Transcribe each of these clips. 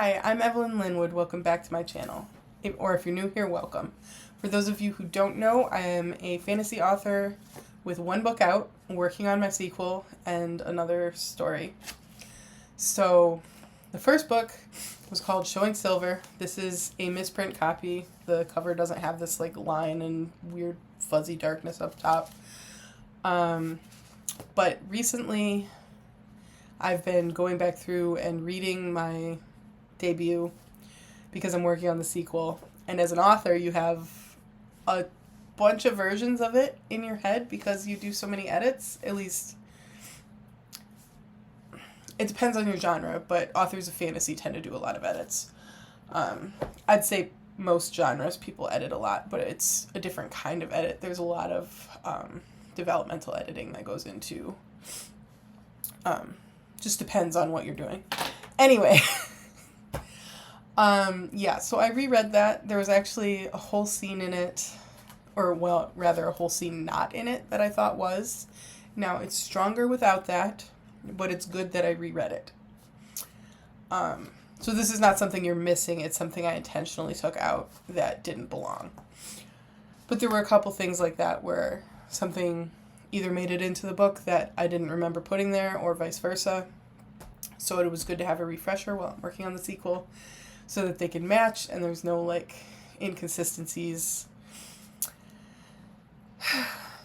Hi, I'm Evelyn Linwood. Welcome back to my channel. If you're new here, welcome. For those of you who don't know, I am a fantasy author with one book out, working on my sequel and another story. So, the first book was called Showing Silver. This is a misprint copy. The cover doesn't have this line and weird fuzzy darkness up top. But recently, I've been going back through and reading my debut because I'm working on the sequel. And as an author, you have a bunch of versions of it in your head because you do so many edits. At least, it depends on your genre, but authors of fantasy tend to do a lot of edits. I'd say most genres people edit a lot, but it's a different kind of edit. There's a lot of developmental editing that goes into just depends on what you're doing. Anyway, so I reread that. There was actually a whole scene in it, or well, rather a whole scene not in it that I thought was. Now, it's stronger without that, but it's good that I reread it. So this is not something you're missing. It's something I intentionally took out that didn't belong. But there were a couple things like that where something either made it into the book that I didn't remember putting there or vice versa. So it was good to have a refresher while I'm working on the sequel so that they can match and there's no inconsistencies.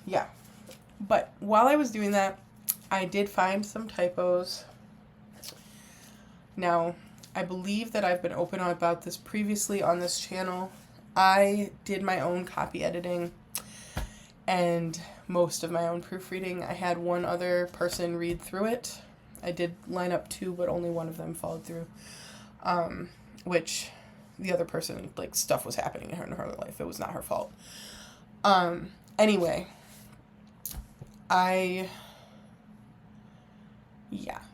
Yeah. But while I was doing that, I did find some typos. Now, I believe that I've been open about this previously on this channel. I did my own copy editing and most of my own proofreading. I had one other person read through it. I did line up two, but only one of them followed through. Which the other person, stuff was happening in her life. It was not her fault. Anyway,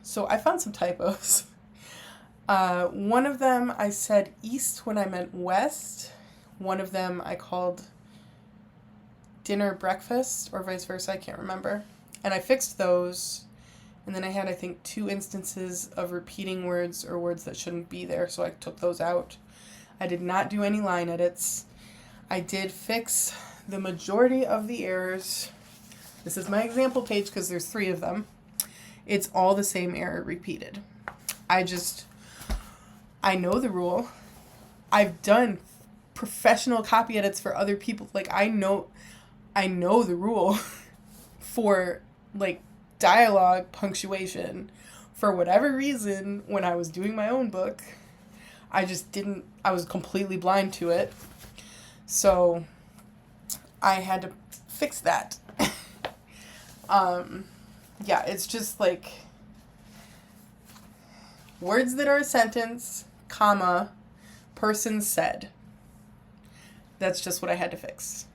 so I found some typos. One of them I said east when I meant west. One of them I called dinner breakfast or vice versa. I can't remember. And I fixed those. And then I had, I think, 2 instances of repeating words or words that shouldn't be there. So I took those out. I did not do any line edits. I did fix the majority of the errors. This is my example page because there's 3 of them. It's all the same error repeated. I know the rule. I've done professional copy edits for other people. I know the rule for, dialogue punctuation. For whatever reason, when I was doing my own book, I was completely blind to it. So, I had to fix that. It's just words that are a sentence, comma, person said. That's just what I had to fix.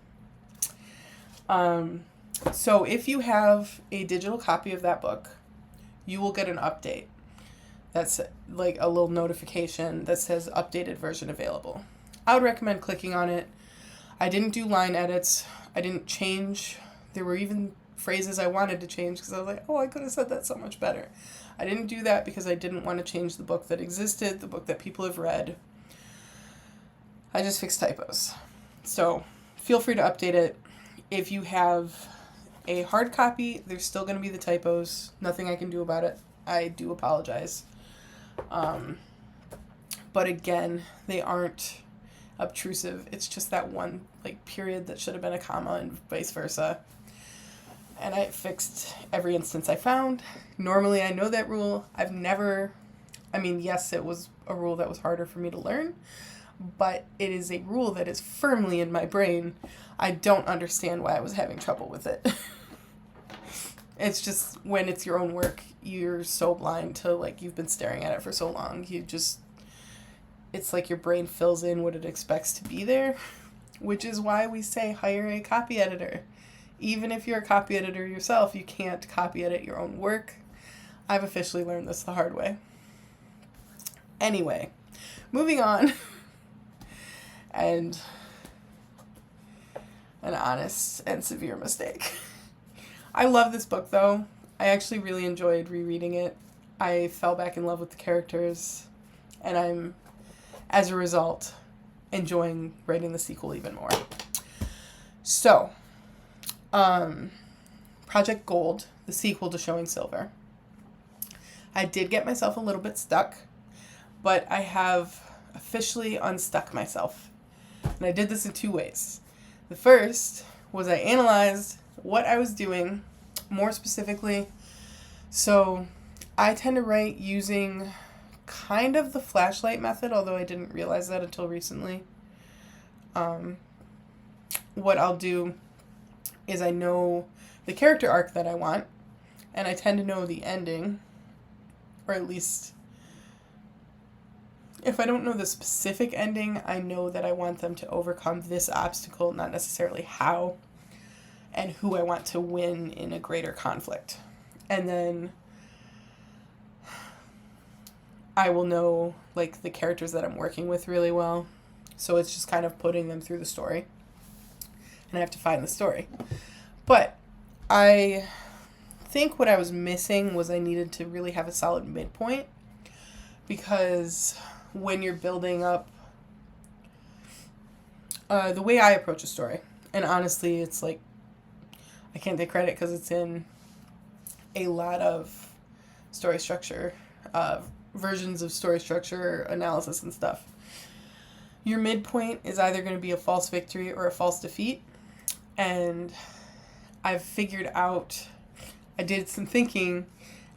So if you have a digital copy of that book, you will get an update. That's a little notification that says updated version available. I would recommend clicking on it. I didn't do line edits. I didn't change. There were even phrases I wanted to change because I was I could have said that so much better. I didn't do that because I didn't want to change the book that existed, the book that people have read. I just fixed typos. So feel free to update it. If you have a hard copy, there's still going to be the typos. Nothing I can do about it. I do apologize. But again, they aren't obtrusive. It's just that one period that should have been a comma and vice versa. And I fixed every instance I found. Normally I know that rule. Yes, it was a rule that was harder for me to learn, but it is a rule that is firmly in my brain. I don't understand why I was having trouble with it. It's just when it's your own work, you're so blind to you've been staring at it for so long. It's your brain fills in what it expects to be there, which is why we say hire a copy editor. Even if you're a copy editor yourself, you can't copy edit your own work. I've officially learned this the hard way. Anyway, moving on. And an honest and severe mistake. I love this book, though. I actually really enjoyed rereading it. I fell back in love with the characters. And I'm, as a result, enjoying writing the sequel even more. So, Project Gold, the sequel to Showing Silver. I did get myself a little bit stuck, but I have officially unstuck myself. And I did this in 2 ways. The first was I analyzed what I was doing more specifically. So I tend to write using kind of the flashlight method, although I didn't realize that until recently. What I'll do is I know the character arc that I want, and I tend to know the ending, or at least if I don't know the specific ending, I know that I want them to overcome this obstacle, not necessarily how and who I want to win in a greater conflict. And then I will know like the characters that I'm working with really well. So it's just kind of putting them through the story. And I have to find the story. But I think what I was missing was I needed to really have a solid midpoint, because when you're building up the way I approach a story, and honestly it's like I can't take credit because it's in a lot of story structure versions of story structure analysis and stuff. Your midpoint is either going to be a false victory or a false defeat. And I've figured out, I did some thinking,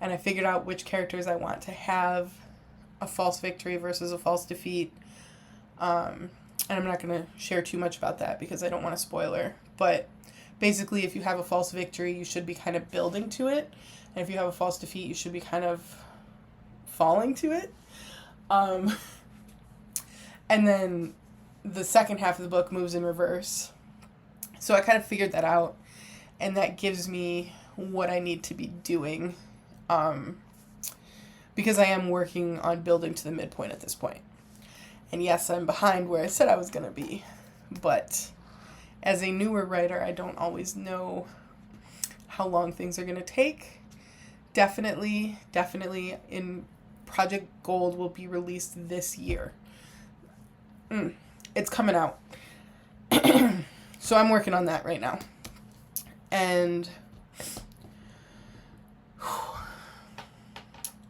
and I figured out which characters I want to have a false victory versus a false defeat. And I'm not going to share too much about that because I don't want a spoiler. But basically, if you have a false victory, you should be kind of building to it. And if you have a false defeat, you should be kind of falling to it. And then the second half of the book moves in reverse. So I kind of figured that out, and that gives me what I need to be doing, because I am working on building to the midpoint at this point. And yes, I'm behind where I said I was going to be, but as a newer writer, I don't always know how long things are going to take. Definitely in Project Gold will be released this year. It's coming out. So I'm working on that right now. And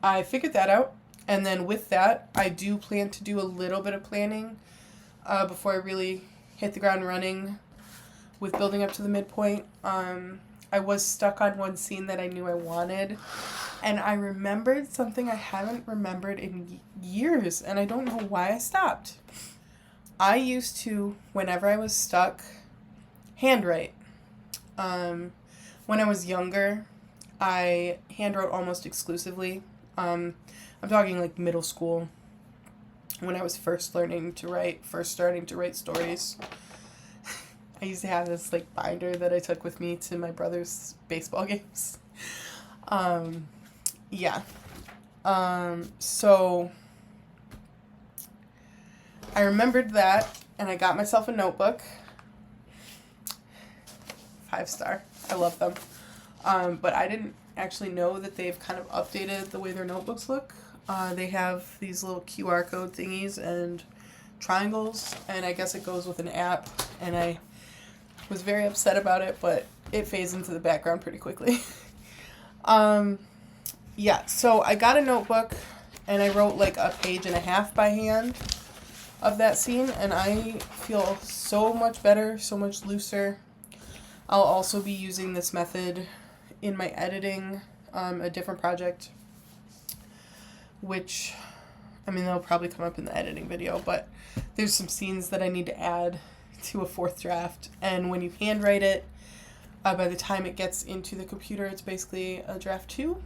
I figured that out. And then with that, I do plan to do a little bit of planning before I really hit the ground running with building up to the midpoint. I was stuck on one scene that I knew I wanted. And I remembered something I haven't remembered in years. And I don't know why I stopped. I used to, whenever I was stuck, handwrite. When I was younger, I handwrote almost exclusively. I'm talking like middle school, when I was first starting to write stories. I used to have this like binder that I took with me to my brother's baseball games. So I remembered that, and I got myself a notebook. 5-star. I love them. But I didn't actually know that they've kind of updated the way their notebooks look. They have these little QR code thingies and triangles, and I guess it goes with an app, and I was very upset about it, but it fades into the background pretty quickly. So I got a notebook, and I wrote like a page and a half by hand of that scene, and I feel so much better, so much looser. I'll also be using this method in my editing, a different project, which, I mean, they'll probably come up in the editing video, but there's some scenes that I need to add to a 4th draft, and when you handwrite it, by the time it gets into the computer, it's basically a draft 2.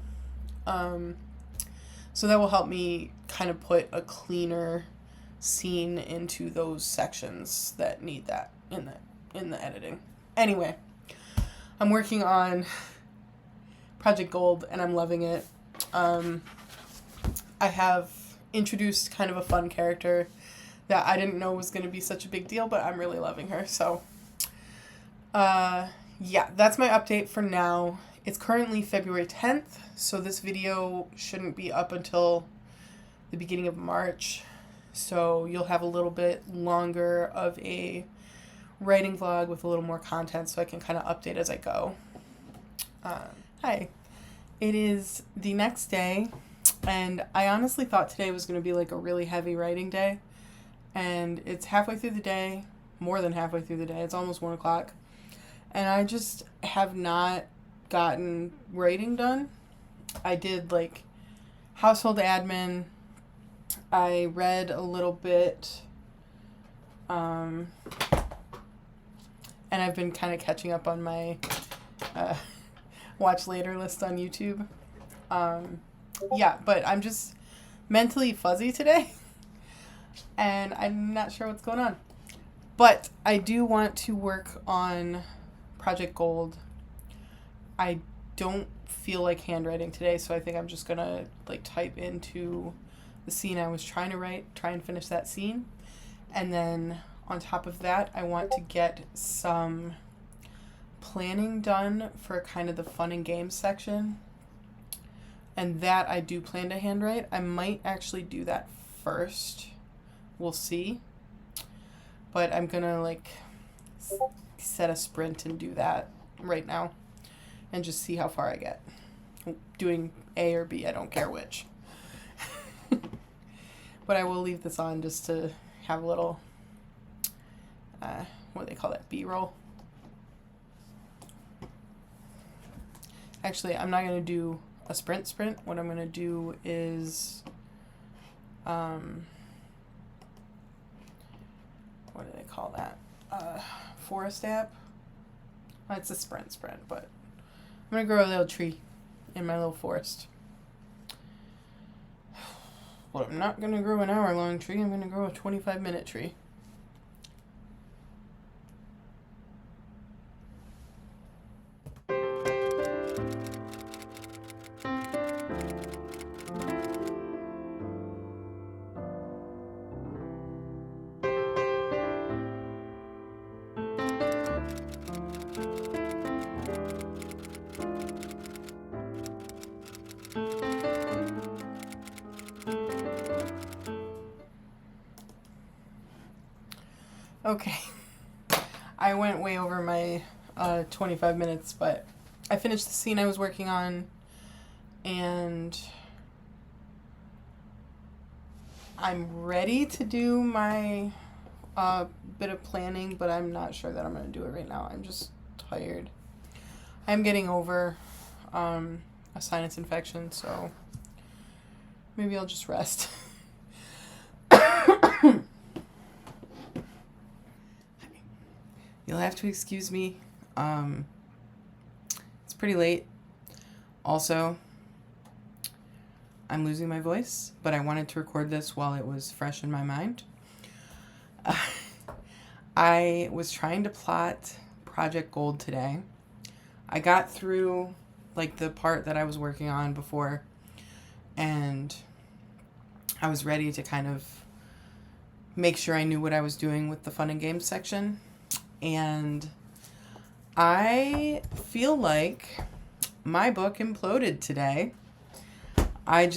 So that will help me kind of put a cleaner scene into those sections that need that in the editing. Anyway, I'm working on Project Gold, and I'm loving it. I have introduced kind of a fun character that I didn't know was going to be such a big deal, but I'm really loving her. So, that's my update for now. It's currently February 10th, so this video shouldn't be up until the beginning of March. So you'll have a little bit longer of a writing vlog with a little more content so I can kind of update as I go. Hi. It is the next day, and I honestly thought today was going to be like a really heavy writing day. And it's halfway through the day, more than halfway through the day. It's almost 1 o'clock. And I just have not gotten writing done. I did like household admin. I read a little bit. And I've been kind of catching up on my watch later list on YouTube. Yeah, but I'm just mentally fuzzy today. And I'm not sure what's going on. But I do want to work on Project Gold. I don't feel like handwriting today, so I think I'm just gonna like type into the scene I was trying to write, try and finish that scene. And then on top of that, I want to get some planning done for kind of the fun and games section. And that I do plan to handwrite. I might actually do that first. We'll see. But I'm gonna like set a sprint and do that right now and just see how far I get. Doing A or B, I don't care which. But I will leave this on just to have a little, what do they call that, B-roll? Actually, I'm not going to do a sprint. What I'm going to do is, what do they call that? Forest app? Well, it's a sprint, but I'm going to grow a little tree in my little forest. Well, I'm not going to grow an hour-long tree. I'm going to grow a 25-minute tree. Okay, I went way over my 25 minutes, but I finished the scene I was working on, and I'm ready to do my bit of planning, but I'm not sure that I'm going to do it right now. I'm just tired. I'm getting over a sinus infection, so maybe I'll just rest. You'll have to excuse me. It's pretty late. Also, I'm losing my voice, but I wanted to record this while it was fresh in my mind. I was trying to plot Project Gold today. I got through like the part that I was working on before, and I was ready to kind of make sure I knew what I was doing with the fun and games section. And I feel like my book imploded today. It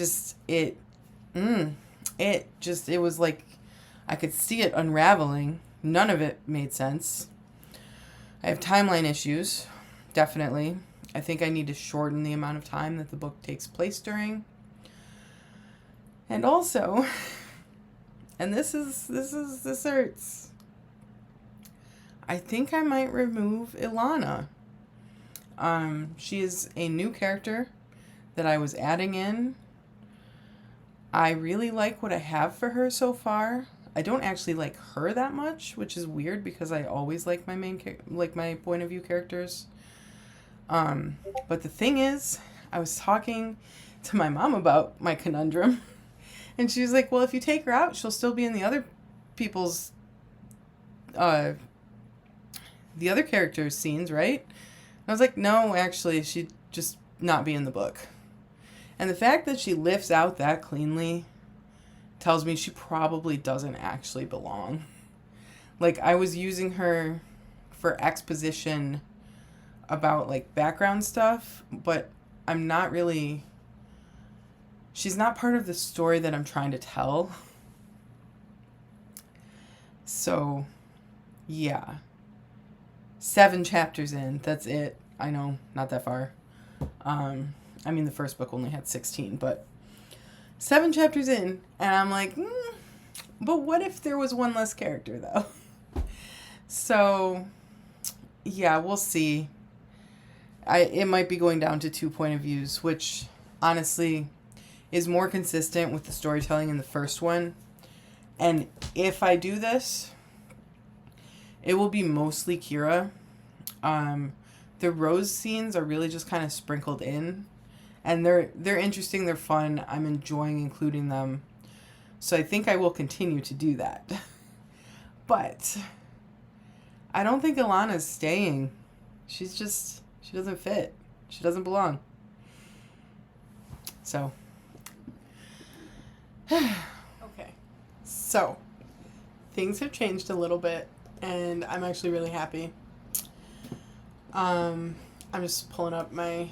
was like I could see it unraveling. None of it made sense. I have timeline issues, definitely. I think I need to shorten the amount of time that the book takes place during. And also, and this hurts. I think I might remove Ilana. She is a new character that I was adding in. I really like what I have for her so far. I don't actually like her that much, which is weird because I always like my my point of view characters. But the thing is, I was talking to my mom about my conundrum, and she was like, "Well, if you take her out, she'll still be in the other people's the other characters' scenes, right?" And I was like, no, actually, she'd just not be in the book. And the fact that she lifts out that cleanly tells me she probably doesn't actually belong. Like, I was using her for exposition about, like, background stuff, but I'm not really she's not part of the story that I'm trying to tell. So, yeah. 7 chapters in. That's it. I know, not that far. I mean, the first book only had 16, but 7 chapters in, and I'm like, but what if there was one less character, though? So, yeah, we'll see. It might be going down to 2 point of views, which, honestly, is more consistent with the storytelling in the first one. And if I do this, it will be mostly Kira. The Rose scenes are really just kind of sprinkled in. And they're interesting, they're fun. I'm enjoying including them. So I think I will continue to do that. But I don't think Ilana's staying. She doesn't fit. She doesn't belong. So. Okay. So, things have changed a little bit, and I'm actually really happy. I'm just pulling up my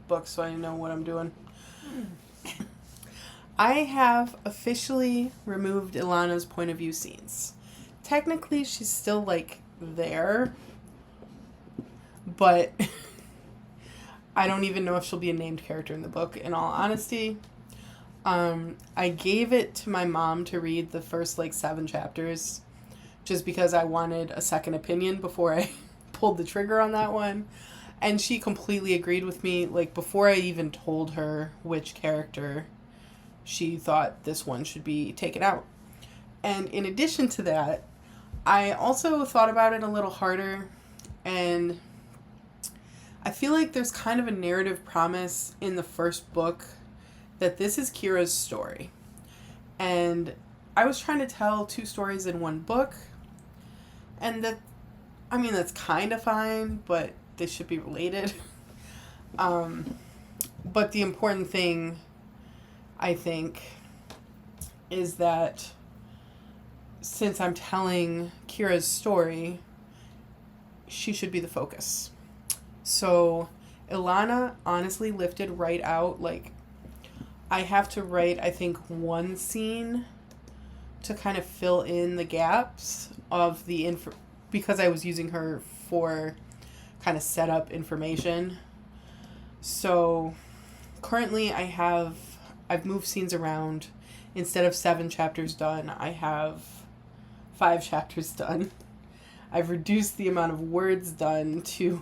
book so I know what I'm doing. I have officially removed Ilana's point of view scenes. Technically, she's still, there, but I don't even know if she'll be a named character in the book, in all honesty. I gave it to my mom to read the first, 7 chapters, just because I wanted a second opinion before I pulled the trigger on that one. And she completely agreed with me, before I even told her which character she thought this one should be taken out. And in addition to that, I also thought about it a little harder, and I feel like there's kind of a narrative promise in the first book that this is Kira's story. And I was trying to tell 2 stories in one book, and that's kind of fine, but they should be related. But the important thing, I think, is that since I'm telling Kira's story, she should be the focus. So Ilana honestly lifted right out. I have to write, I think, 1 scene to kind of fill in the gaps of the because I was using her for kind of set up information. So currently I've moved scenes around. Instead of 7 chapters done, I have 5 chapters done. I've reduced the amount of words done to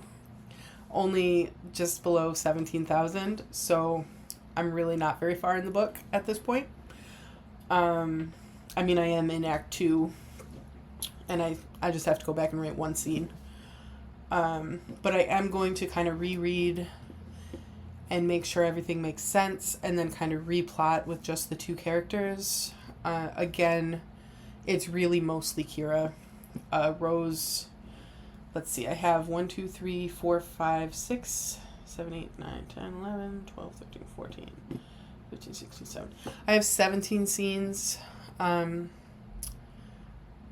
only just below 17,000. So I'm really not very far in the book at this point. I am in Act 2, and I just have to go back and write 1 scene. But I am going to kind of reread and make sure everything makes sense, and then kind of replot with just the 2 characters. Again, it's really mostly Kira. Rose, let's see, I have 1, 2, 3, 4, 5, 6, 7, 8, 9, 10, 11, 12, 13, 14, 15, 16, 17. I have 17 scenes. Well,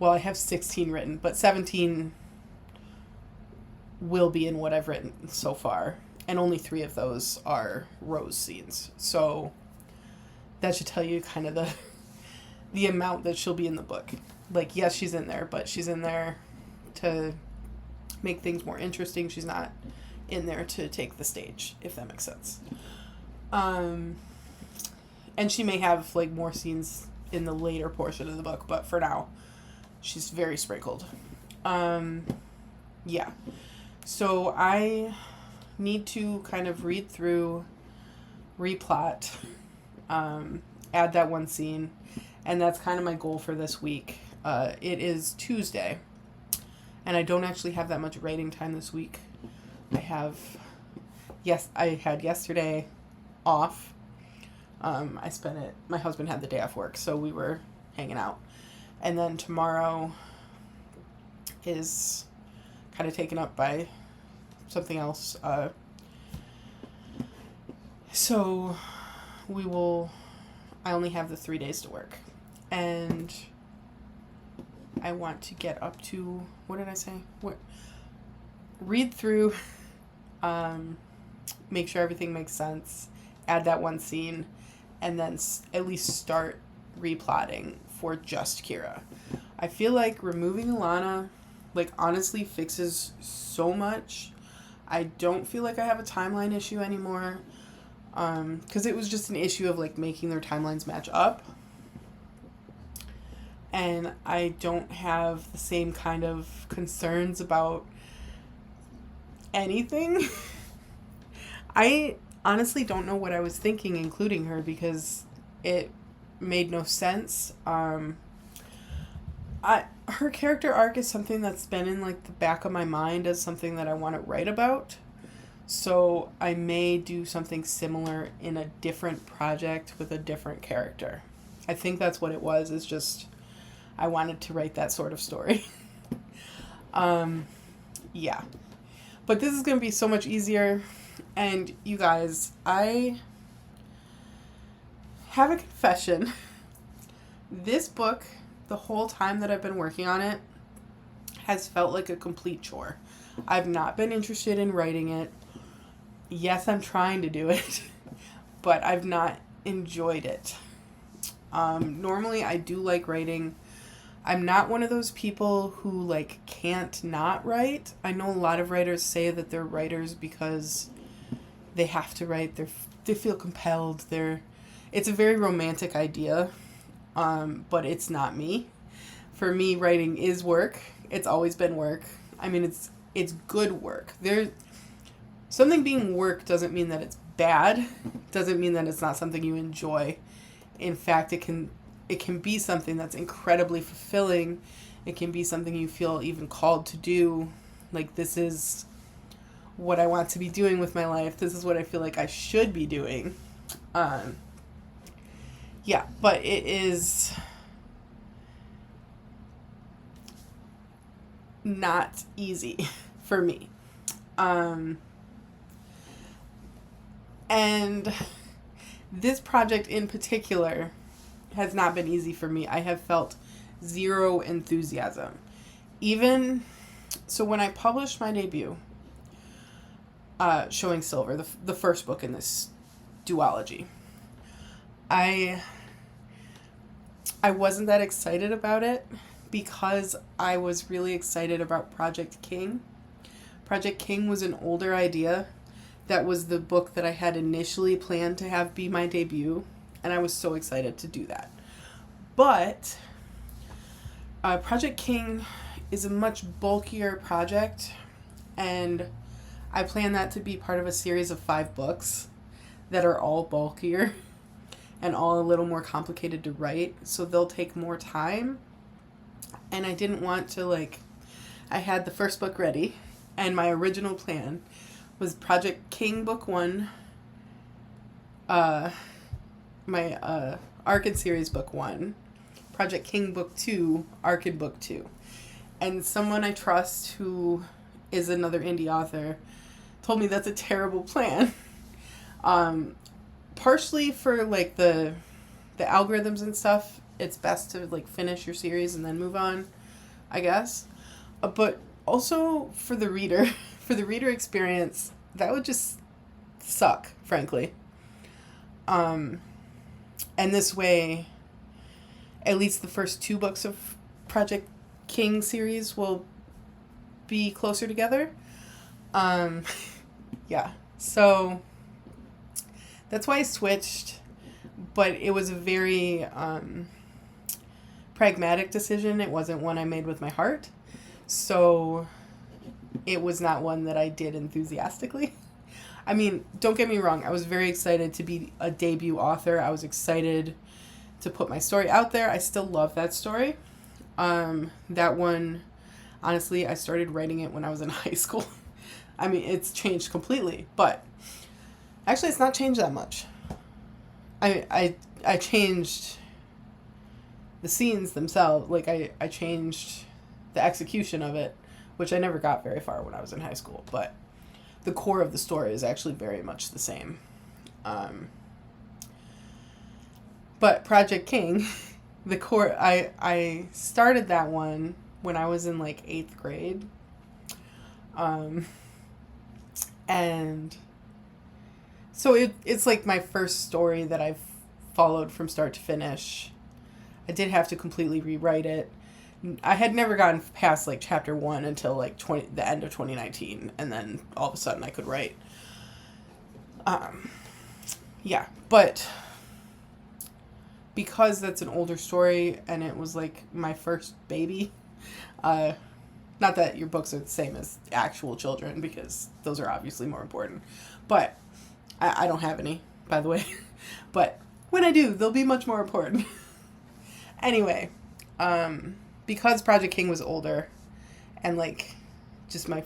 I have 16 written, but 17 will be in what I've written so far. And only 3 of those are Rose scenes. So that should tell you kind of the amount that she'll be in the book. Yes, she's in there, but she's in there to make things more interesting. She's not in there to take the stage, if that makes sense. And she may have more scenes in the later portion of the book, but for now, she's very sprinkled. Yeah. So I need to kind of read through, replot, add that 1 scene, and that's kind of my goal for this week. It is Tuesday, and I don't actually have that much writing time this week. I had yesterday off. I spent it, my husband had the day off work, so we were hanging out. And then tomorrow is kind of taken up by something else. So I only have the 3 days to work. And I want to get up to, what did I say? Read through, make sure everything makes sense, add that 1 scene, and then at least start replotting for just Kira. I feel like removing Alana, like, honestly fixes so much. I don't feel like I have a timeline issue anymore, because it was just an issue of, like, making their timelines match up. And I don't have the same kind of concerns about anything. I honestly don't know what I was thinking including her, because it made no sense. Her character arc is something that's been in, like, the back of my mind as something that I want to write about. So I may do something similar in a different project with a different character. I think that's what it was, is just I wanted to write that sort of story. Yeah. But this is going to be so much easier. And you guys, I have a confession. This book, the whole time that I've been working on it, has felt like a complete chore. I've not been interested in writing it. Yes, I'm trying to do it, but I've not enjoyed it. Normally, I do like writing. I'm not one of those people who, like, can't not write. I know a lot of writers say that they're writers because they have to write. They feel compelled. It's a very romantic idea, but it's not me. For me, writing is work. It's always been work. I mean, it's good work. Something being work doesn't mean that it's bad. Doesn't mean that it's not something you enjoy. In fact, it can be something that's incredibly fulfilling. It can be something you feel even called to do. Like, this is what I want to be doing with my life. This is what I feel like I should be doing. Yeah, but it is not easy for me. And this project in particular has not been easy for me. I have felt zero enthusiasm. Even so, when I published my debut, Showing Silver, the first book in this duology, I wasn't that excited about it because I was really excited about Project King. Project King was an older idea. That was the book that I had initially planned to have be my debut, and I was so excited to do that. But Project King is a much bulkier project, and I plan that to be part of a series of 5 books that are all bulkier and all a little more complicated to write, so they'll take more time. And I didn't want to, like, I had the first book ready, and my original plan was Project King Book 1, my Arcade Series Book 1, Project King Book 2, Arcade Book 2. And someone I trust who is another indie author told me that's a terrible plan. Partially for, like, the algorithms and stuff, it's best to, like, finish your series and then move on, I guess. But also for the reader, for the reader experience, that would just suck, frankly. And this way, at least the first 2 books of Project King series will be closer together. Yeah. So that's why I switched, but it was a very pragmatic decision. It wasn't one I made with my heart. So it was not one that I did enthusiastically. I mean, don't get me wrong. I was very excited to be a debut author. I was excited to put my story out there. I still love that story. That one, honestly, I started writing it when I was in high school. I mean, it's changed completely, but actually it's not changed that much. I changed the scenes themselves. Like, I changed the execution of it, which I never got very far when I was in high school, but the core of the story is actually very much the same. But Project King, the core, I started that one when I was in, like, 8th grade. And so it's like my first story that I've followed from start to finish. I did have to completely rewrite it. I had never gotten past like chapter 1 until like the end of 2019, and then all of a sudden I could write. Yeah, but because that's an older story and it was like my first baby, not that your books are the same as actual children, because those are obviously more important, but I don't have any, by the way. But when I do, they'll be much more important. Anyway, because Project King was older and like just my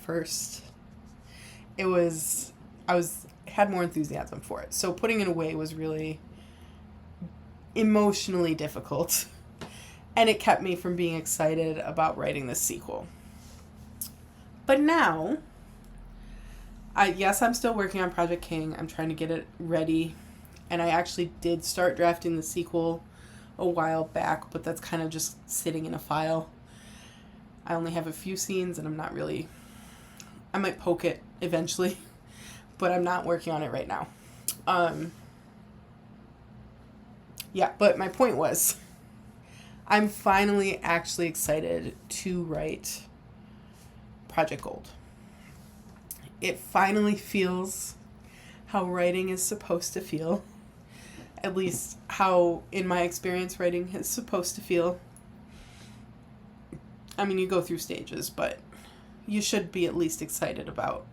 first, had more enthusiasm for it. So putting it away was really emotionally difficult, and it kept me from being excited about writing this sequel. But now, I'm still working on Project King. I'm trying to get it ready, and I actually did start drafting the sequel a while back, but that's kind of just sitting in a file. I only have a few scenes, and I might poke it eventually, but I'm not working on it right now. Yeah, but my point was, I'm finally actually excited to write Project Gold. It finally feels how writing is supposed to feel. At least how, in my experience, writing is supposed to feel. I mean, you go through stages, but you should be at least excited about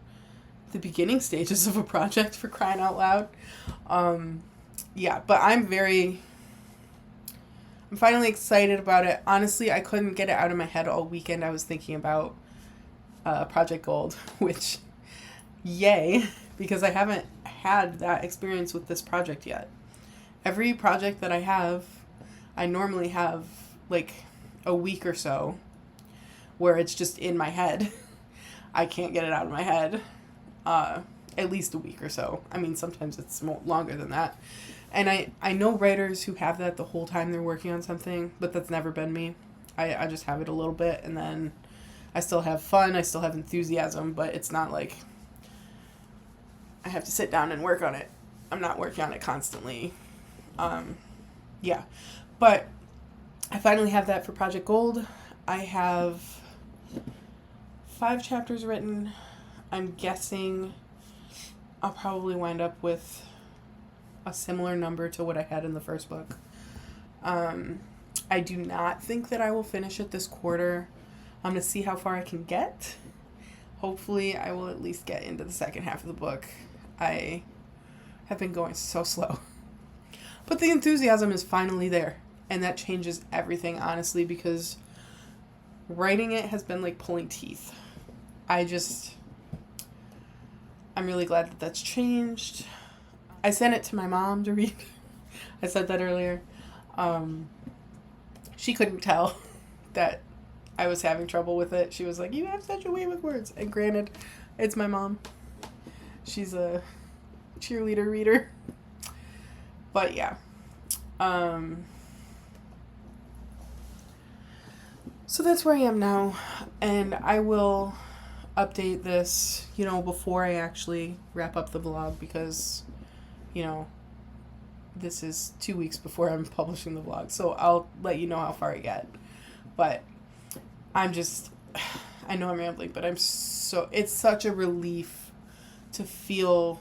the beginning stages of a project, for crying out loud. Yeah, but I'm finally excited about it. Honestly, I couldn't get it out of my head all weekend. I was thinking about Project Gold, which, yay, because I haven't had that experience with this project yet. Every project that I normally have like a week or so where it's just in my head. I can't get it out of my head. At least a week or so. I mean, sometimes it's longer than that. And I know writers who have that the whole time they're working on something, but that's never been me. I just have it a little bit, and then I still have fun, I still have enthusiasm, but it's not like I have to sit down and work on it. I'm not working on it constantly. Yeah. But I finally have that for Project Gold. I have 5 chapters written. I'm guessing I'll probably wind up with a similar number to what I had in the first book. I do not think that I will finish it this quarter. I'm going to see how far I can get. Hopefully I will at least get into the second half of the book. I have been going so slow. But the enthusiasm is finally there. And that changes everything, honestly, because writing it has been like pulling teeth. I'm really glad that that's changed. I sent it to my mom to read. I said that earlier. She couldn't tell that I was having trouble with it. She was like, "You have such a way with words." And granted, it's my mom. She's a cheerleader reader. But yeah. So that's where I am now. And I will update this, before I actually wrap up the vlog, because, this is 2 weeks before I'm publishing the vlog. So I'll let you know how far I get. But I know I'm rambling, but it's such a relief to feel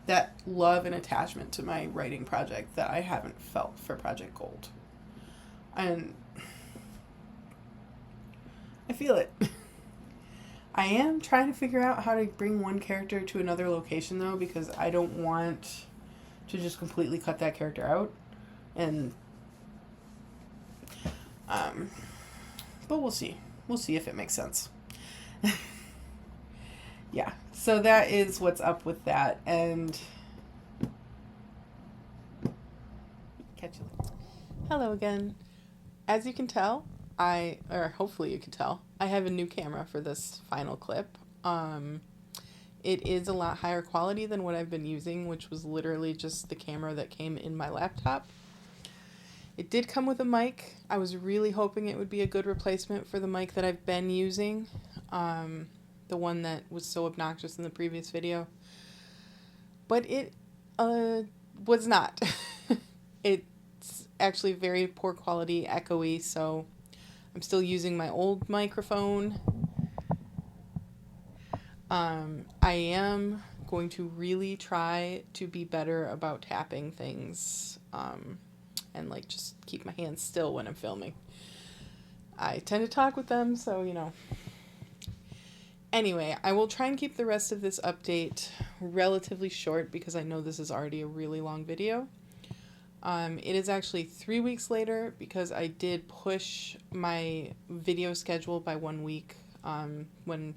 that love and attachment to my writing project that I haven't felt for Project Gold. And I feel it. I am trying to figure out how to bring one character to another location, though, because I don't want to just completely cut that character out. And, but we'll see. We'll see if it makes sense. Yeah, so that is what's up with that, and catch you later. Hello again. As you can tell, hopefully you can tell, I have a new camera for this final clip. It is a lot higher quality than what I've been using, which was literally just the camera that came in my laptop. It did come with a mic. I was really hoping it would be a good replacement for the mic that I've been using. The one that was so obnoxious in the previous video. But it was not. It's actually very poor quality, echoey, so I'm still using my old microphone. I am going to really try to be better about tapping things, and like just keep my hands still when I'm filming. I tend to talk with them, so you know. Anyway, I will try and keep the rest of this update relatively short because I know this is already a really long video. It is actually 3 weeks later because I did push my video schedule by 1 week, when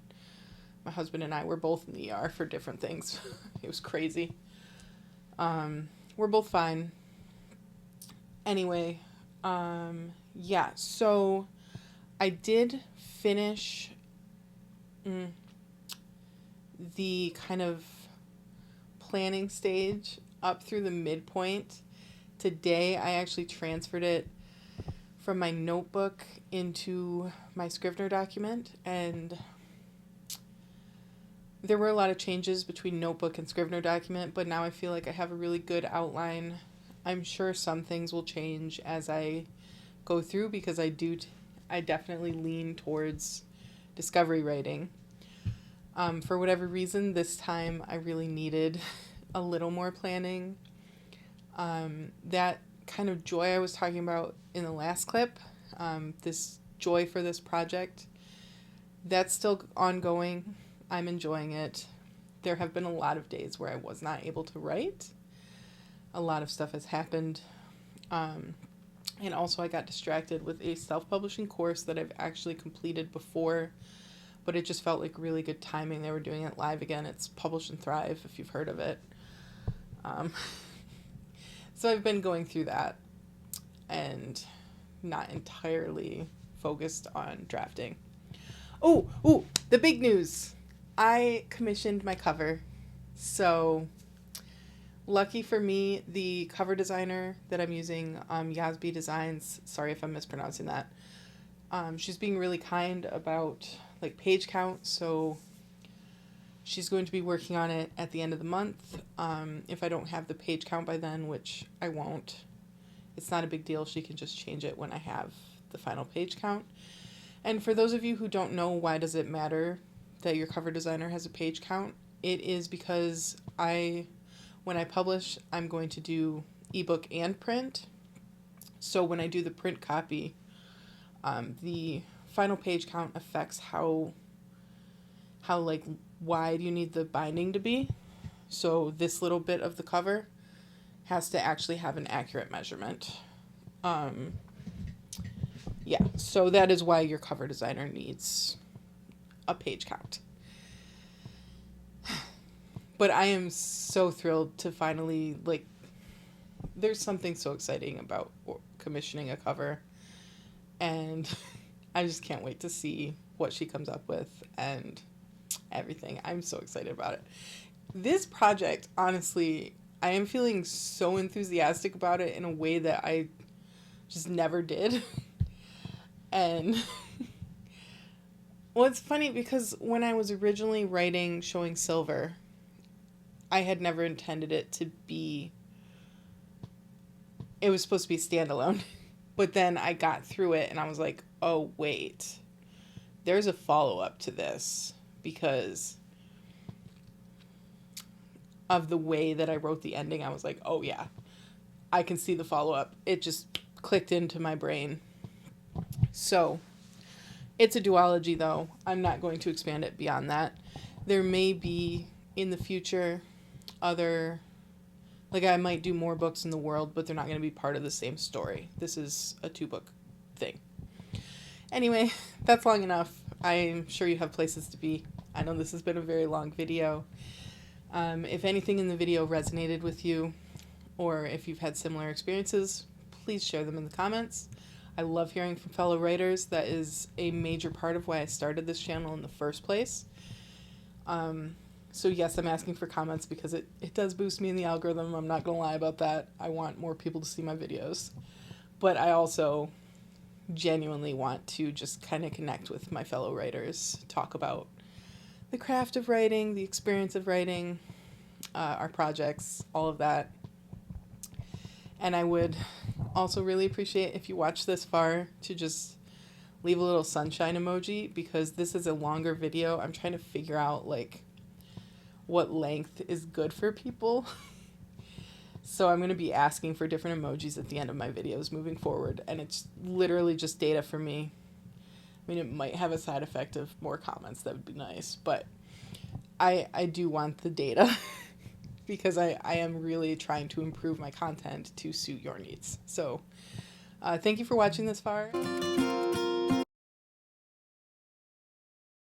my husband and I were both in the ER for different things. It was crazy. We're both fine. Anyway, yeah, so I did finish the kind of planning stage up through the midpoint. Today I actually transferred it from my notebook into my Scrivener document, and there were a lot of changes between notebook and Scrivener document, but now I feel like I have a really good outline. I'm sure some things will change as I go through because I definitely lean towards discovery writing. For whatever reason, this time I really needed a little more planning. That kind of joy I was talking about in the last clip, this joy for this project, that's still ongoing. I'm enjoying it. There have been a lot of days where I was not able to write. A lot of stuff has happened. And also I got distracted with a self-publishing course that I've actually completed before, but it just felt like really good timing. They were doing it live again. It's Publish and Thrive, if you've heard of it. So I've been going through that and not entirely focused on drafting. Oh, the big news. I commissioned my cover. So lucky for me, the cover designer that I'm using, Yasby Designs, sorry if I'm mispronouncing that, she's being really kind about like page count, so she's going to be working on it at the end of the month. If I don't have the page count by then, which I won't, it's not a big deal. She can just change it when I have the final page count. And for those of you who don't know, why does it matter that your cover designer has a page count? It is because when I publish, I'm going to do ebook and print. So when I do the print copy, the final page count affects how like wide you need the binding to be. So this little bit of the cover has to actually have an accurate measurement. Yeah, so that is why your cover designer needs a page count. But I am so thrilled to finally, like, there's something so exciting about commissioning a cover, and I just can't wait to see what she comes up with and everything. I'm so excited about it. This project, honestly, I am feeling so enthusiastic about it in a way that I just never did. And well, it's funny because when I was originally writing Showing Silver, I had never intended it to be, it was supposed to be standalone. But then I got through it and I was like, oh wait, there's a follow-up to this because of the way that I wrote the ending. I was like, oh yeah, I can see the follow-up. It just clicked into my brain. So it's a duology though. I'm not going to expand it beyond that. There may be in the future other, like I might do more books in the world, but they're not going to be part of the same story. This is a 2-book thing. Anyway, that's long enough. I'm sure you have places to be. I know this has been a very long video. If anything in the video resonated with you, or if you've had similar experiences, please share them in the comments. I love hearing from fellow writers. That is a major part of why I started this channel in the first place. So yes, I'm asking for comments because it does boost me in the algorithm. I'm not gonna lie about that. I want more people to see my videos. But I also genuinely want to just kind of connect with my fellow writers, talk about the craft of writing, the experience of writing, our projects, all of that. And I would also really appreciate if you watch this far to just leave a little sunshine emoji, because this is a longer video. I'm trying to figure out like what length is good for people. So I'm going to be asking for different emojis at the end of my videos moving forward, and it's literally just data for me. I mean, it might have a side effect of more comments. That would be nice, but I do want the data because I am really trying to improve my content to suit your needs. So thank you for watching this far.